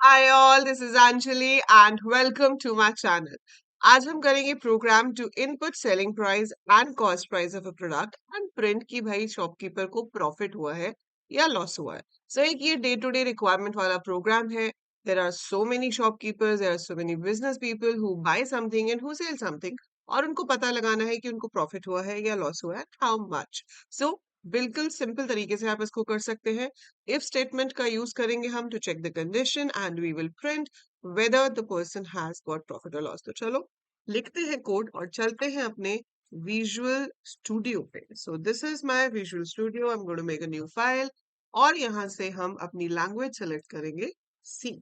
Hi all, this is Anjali and welcome to my channel. आज हम करेंगे program to input selling price and cost price of a product and print की भाई shopkeeper को profit हुआ है या लॉस हुआ है. एक ये डे टू डे रिक्वायरमेंट वाला प्रोग्राम है. There are so many shopkeepers, there are so many business people who buy something and who sell something, और उनको पता लगाना है कि उनको प्रॉफिट हुआ है या लॉस हुआ है, हाउ मच. सो बिल्कुल सिंपल तरीके से आप इसको कर सकते हैं. if स्टेटमेंट का यूज करेंगे हम टू check the condition and we will print whether the person has got profit or loss. तो चलो लिखते हैं कोड और चलते हैं अपने विजुअल स्टूडियो पे. So this is my visual studio. I am going to make a new file और यहाँ से हम अपनी लैंग्वेज सेलेक्ट करेंगे सी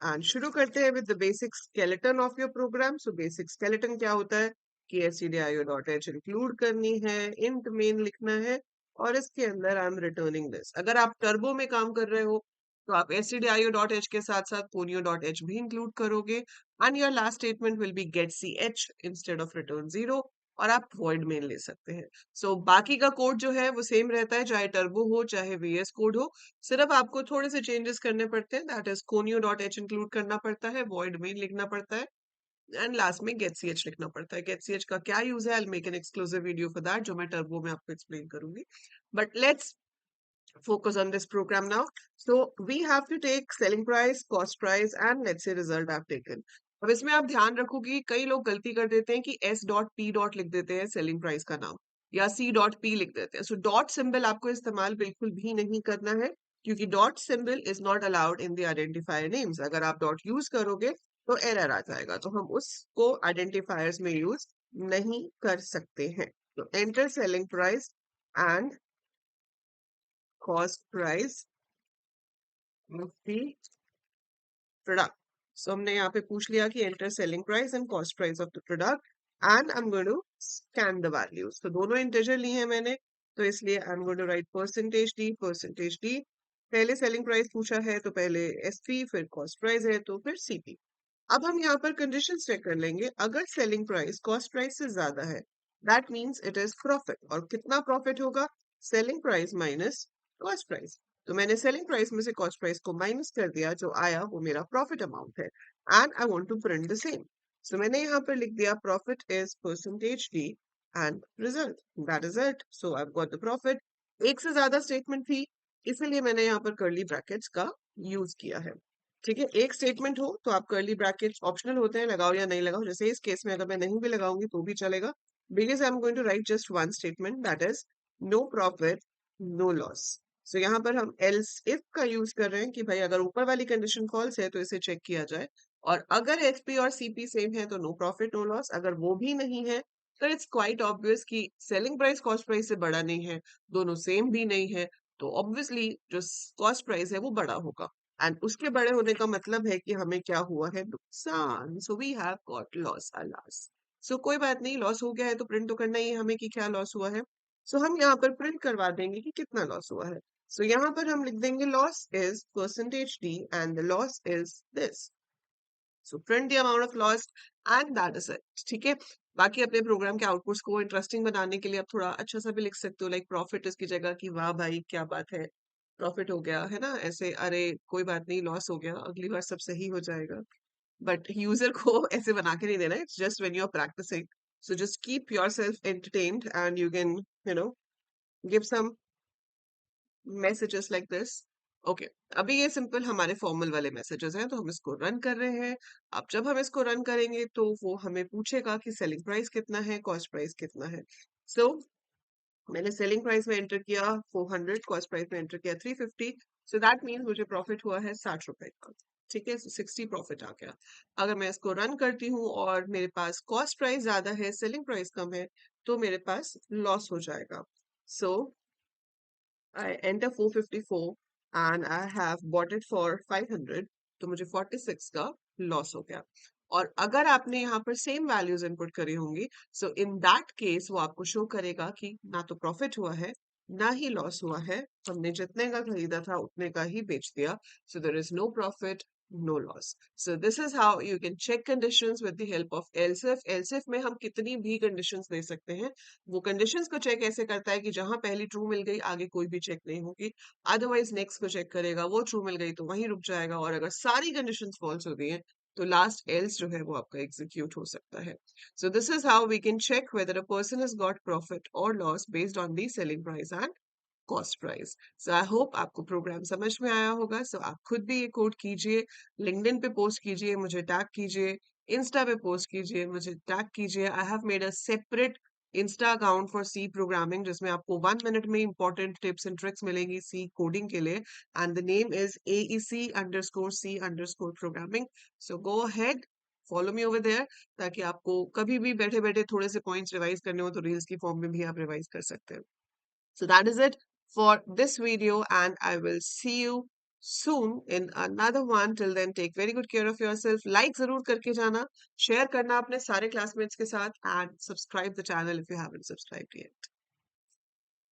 एंड शुरू करते हैं with the basic skeleton of your program. So basic skeleton क्या होता है कि stdio.h इंक्लूड करनी है, इंट मेन लिखना है और इसके अंदर आई एम रिटर्निंग दिस. अगर आप टर्बो में काम कर रहे हो तो आप stdio.h के साथ साथ conio.h भी इंक्लूड करोगे and your last statement will be get ch instead of return 0 और आप void मेन ले सकते हैं. बाकी का कोड जो है वो सेम रहता है, चाहे टर्बो हो चाहे वीएस कोड हो. सिर्फ आपको थोड़े से चेंजेस करने पड़ते हैं. दैट इज conio.h इंक्लूड करना पड़ता है, void मेन लिखना पड़ता है एंड लास्ट में गेट ch लिखना पड़ता है. गेट ch का क्या यूज है, I make an exclusive video for that जो मैं टर्बो में आपको एक्सप्लेन करूंगी. But let's focus on this program now. So we have to take selling price, cost price, and let's say result I've taken. अब इसमें आप ध्यान रखो कि कई लोग गलती कर देते हैं कि s डॉट p डॉट लिख देते हैं सेलिंग प्राइस का नाम या c डॉट p लिख देते हैं. डॉट सिंबल आपको इस्तेमाल बिल्कुल भी नहीं करना है क्योंकि dot symbol is not allowed in the identifier names. अगर आप डॉट यूज करोगे तो एरर आ जाएगा, तो हम उसको आइडेंटिफायर्स में यूज नहीं कर सकते हैं. तो enter selling price and cost price of the product. हमने यहाँ पे पूछ लिया कि enter selling price and cost price of the product and I'm going to scan the values. तो दोनों integer लिए हैं मैंने, तो इसलिए I'm going to write percentage D. पहले selling price पूछा है तो पहले SP, फिर cost price है तो फिर CP. अब हम यहाँ पर conditions चेक कर लेंगे. अगर selling price cost price से ज्यादा है, that means it is profit. और कितना profit होगा? selling price minus cost price. तो मैंने सेलिंग प्राइस में से कॉस्ट प्राइस को माइनस कर दिया, जो आया वो मेरा प्रॉफिट अमाउंट है and I want to print the same. मैंने यहाँ पर लिख दिया profit is percentage d and result that is it. I got the profit. एक से ज्यादा स्टेटमेंट थी इसलिए मैंने यहाँ पर कर्ली ब्रैकेट्स का यूज किया है. ठीक है, एक स्टेटमेंट हो तो आप कर्ली ब्रैकेट्स ऑप्शनल होते हैं, लगाओ या नहीं लगाओ. जैसे इस केस में अगर मैं नहीं भी लगाऊंगी तो भी चलेगा because I am going to write just one statement that is no profit no loss. यहाँ पर हम एल्स इफ का यूज कर रहे हैं कि भाई अगर ऊपर वाली कंडीशन फॉल्स है तो इसे चेक किया जाए, और अगर एचपी और सीपी सेम है तो नो प्रॉफिट नो लॉस. अगर वो भी नहीं है तो इट्स क्वाइट ऑब्वियस कि सेलिंग प्राइस कॉस्ट प्राइस से बड़ा नहीं है, दोनों सेम भी नहीं है, तो ऑब्वियसली जो कॉस्ट प्राइस है वो बड़ा होगा एंड उसके बड़े होने का मतलब है कि हमें क्या हुआ है, नुकसान. We have got loss alas. कोई बात नहीं, लॉस हो गया है तो प्रिंट तो करना ही है हमें कि क्या लॉस हुआ है. हम यहाँ पर प्रिंट करवा देंगे कि कितना लॉस हुआ है. यहाँ पर हम लिख देंगे loss is percentage d and the loss is this. Print the amount of loss and that is it. ठीक है, बाकी अपने प्रोग्राम के आउटपुट्स को इंटरेस्टिंग बनाने के लिए आप थोड़ा अच्छा सा भी लिख सकते हो, लाइक प्रॉफिट इसकी जगह कि वाह भाई क्या बात है, प्रॉफिट हो गया है ना, ऐसे अरे कोई बात नहीं लॉस हो गया अगली बार सब सही हो जाएगा. बट यूजर को ऐसे बना के नहीं देना. It's just when you are practicing. Just keep yourself entertained and you can give some messages like this. Okay, अभी ये सिंपल हमारे फॉर्मल वाले मैसेजेस हैं तो हम इसको रन कर रहे हैं. अब जब हम इसको रन करेंगे तो वो हमें पूछेगा कि सेलिंग प्राइस कितना है, कॉस्ट प्राइस कितना है. सो मैंने सेलिंग प्राइस में एंटर किया 400, कॉस्ट प्राइस में एंटर किया 350. दैट मीन्स मुझे प्रॉफिट हुआ है 60 रुपए का. ठीक है, 60 प्रॉफिट आ गया. अगर मैं इसको रन करती हूँ और मेरे पास कॉस्ट प्राइस ज्यादा है सेलिंग प्राइस कम है तो मेरे पास लॉस हो जाएगा. सो I enter 454 and I have bought it for 500, तो मुझे 46 का लॉस हो गया. और अगर आपने यहाँ पर सेम वैल्यूज इनपुट करी होंगी इन दैट केस वो आपको शो करेगा कि ना तो प्रॉफिट हुआ है ना ही लॉस हुआ है, हमने जितने का खरीदा था उतने का ही बेच दिया. There is no profit no loss. So this is how you can check conditions with the help of else if. else if में हम कितनी भी conditions दे सकते हैं. वो conditions को check ऐसे करता है कि जहां पहली true मिल गई आगे कोई भी check नहीं होगी. Otherwise next को check करेगा, वो true मिल गई तो वहीं रुक जाएगा, और अगर सारी conditions false हो गई हैं तो last else जो है वो आपका execute हो सकता है. So this is how we can check whether a person has got profit or loss based on the selling price and cost price. So I hope आपको प्रोग्राम समझ में आया होगा. सो आप खुद भी ये कोड कीजिए, लिंक्डइन पे पोस्ट कीजिए, मुझे टैग कीजिए, इंस्टा पे पोस्ट कीजिए, मुझे टैग कीजिए. I have made a separate insta account for C programming जिसमें आपको 1 मिनट में इंपॉर्टेंट टिप्स एंड ट्रिक्स मिलेंगी सी कोडिंग के लिए. एंड द नेम इज AEC_C_प्रोग्रामिंग. So go ahead, follow me over there, ताकि आपको कभी भी बैठे बैठे थोड़े से पॉइंट्स रिवाइज करने हो तो रील्स की फॉर्म में भी आप रिवाइज कर सकते हैं. So that is it for this video, and I will see you soon in another one. Till then, take very good care of yourself. Like जरूर करके जाना, share करना अपने सारे classmates के साथ, and subscribe the channel if you haven't subscribed yet.